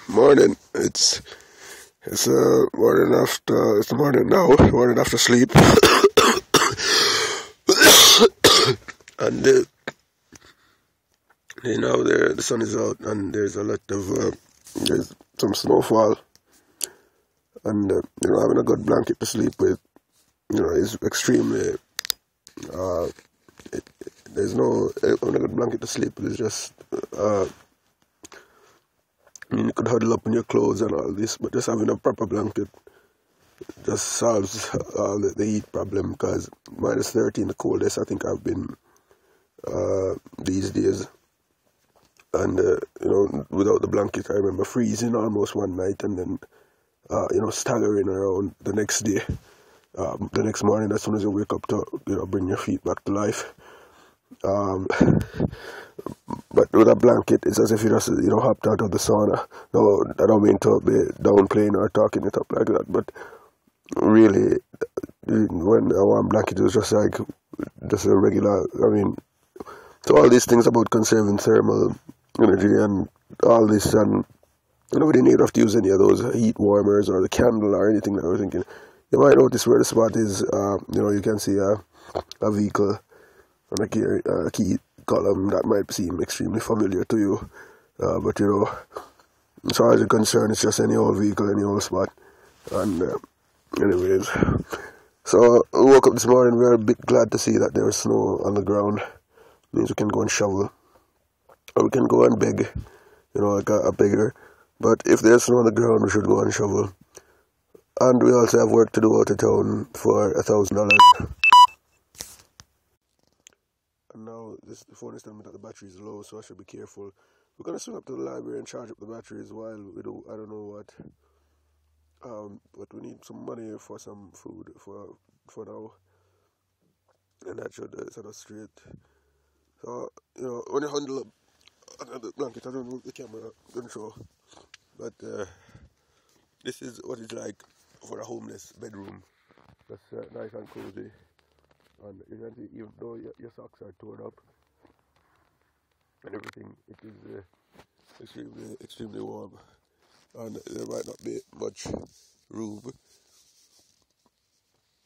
Morning. It's morning after it's the morning now. Morning after sleep, and the sun is out, and there's a lot of there's some snowfall, and having a good blanket to sleep with, is extremely. Uh, there's no having a good blanket to sleep with is just. You could huddle up in your clothes and all this, but just having a proper blanket just solves all the heat problem, because minus 13, the coldest I think I've been these days. And, without the blanket, I remember freezing almost one night, and then, staggering around the next day. The next morning, as soon as you wake up to, bring your feet back to life. Um, but with a blanket, it's as if you just, hopped out of the sauna. No, I don't mean to be downplaying or talking it up like that, but really, when a warm blanket is just like just a regular. So all these things about conserving thermal energy and all this, and we didn't even have to use any of those heat warmers or the candle or anything that we're thinking. You might notice where the spot is. You can see a vehicle on a key column that might seem extremely familiar to you, but as far as you're concerned, it's just any old vehicle, any old spot. And anyways, so we woke up this morning. We were a bit glad to see that there was snow on the ground. Means we can go and shovel, or we can go and beg, like a beggar. But if there's snow on the ground, we should go and shovel. And we also have work to do out of town for $1,000. And now the phone is telling me that the battery is low, so I should be careful. We're gonna swing up to the library and charge up the batteries while we do I don't know what. But we need some money for some food for now, and that should set us straight. So when you handle up under the blanket, I don't know if the camera can show, but this is what it's like for a homeless bedroom. That's nice and cozy, and you can see, even though your socks are torn up and everything, it is extremely warm, and there might not be much room.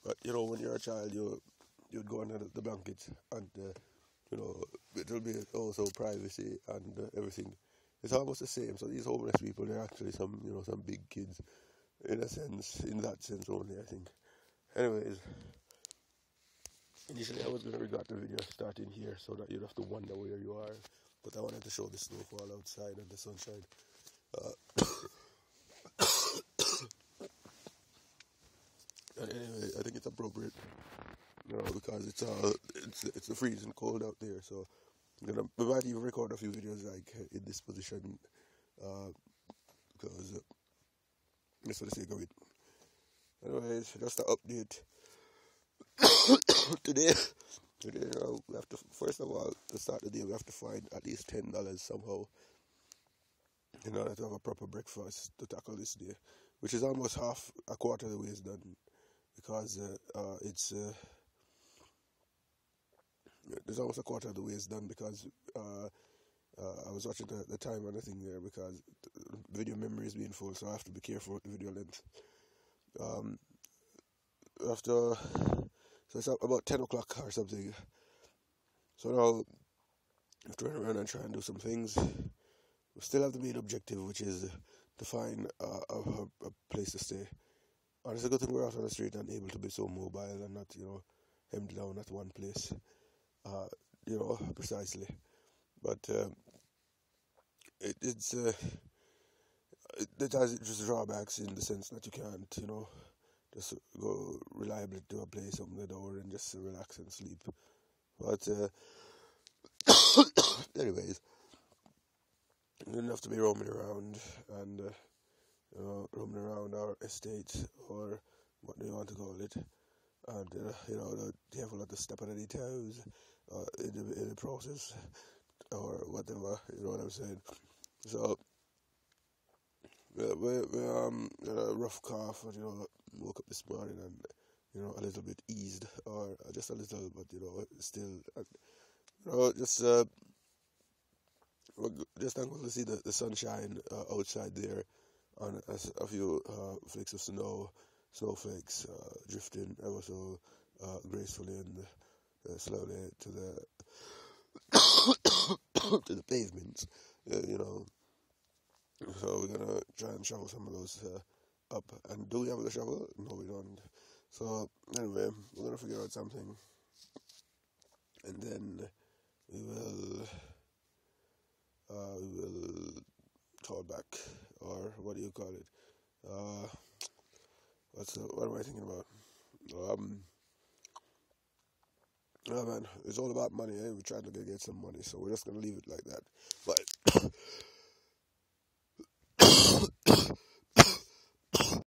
But when you're a child, you'd go under the blankets, and it'll be also privacy and everything. It's almost the same. So these homeless people, they're actually some big kids, in that sense only, I think. Anyways, initially I was going to record the video starting here so that you'd have to wonder where you are, but I wanted to show the snowfall outside and the sunshine. And anyway, I think it's appropriate, because it's a freezing cold out there. So we might even record a few videos like in this position, because just for the sake of it. Anyways, just an update. Today, we have to, first of all, to start the day, we have to find at least $10 somehow in order to have a proper breakfast to tackle this day, which is almost a quarter of the way is done, because there's almost a quarter of the way is done, because I was watching the time and the thing there, because the video memory is being full, so I have to be careful with the video length. So it's about 10 o'clock or something. So now I have to run around and try and do some things. We still have the main objective, which is to find a place to stay. And it's a good thing we're out on the street and able to be so mobile and not, hemmed down at one place. Precisely. But it has just drawbacks in the sense that you can't, just go reliably to a place, open the door, and just relax and sleep. But anyways, you don't have to be roaming around and roaming around our estate, or what do you want to call it, and careful not to step on any toes in the process, or whatever. You know what I'm saying? So we a rough cough, but woke up this morning and a little bit eased, or just a little, but still, just we're just thankful to see the sunshine outside there, on a few flakes of snowflakes drifting ever so gracefully and slowly to the to the pavements, you know. So we're gonna try and shovel some of those up. And do we have the shovel? No, we don't. So anyway, we're gonna figure out something, and then we will call back, or what do you call it? Uh, what am I thinking about? Um, oh man, it's all about money. Eh? We're trying to get some money, so we're just gonna leave it like that. But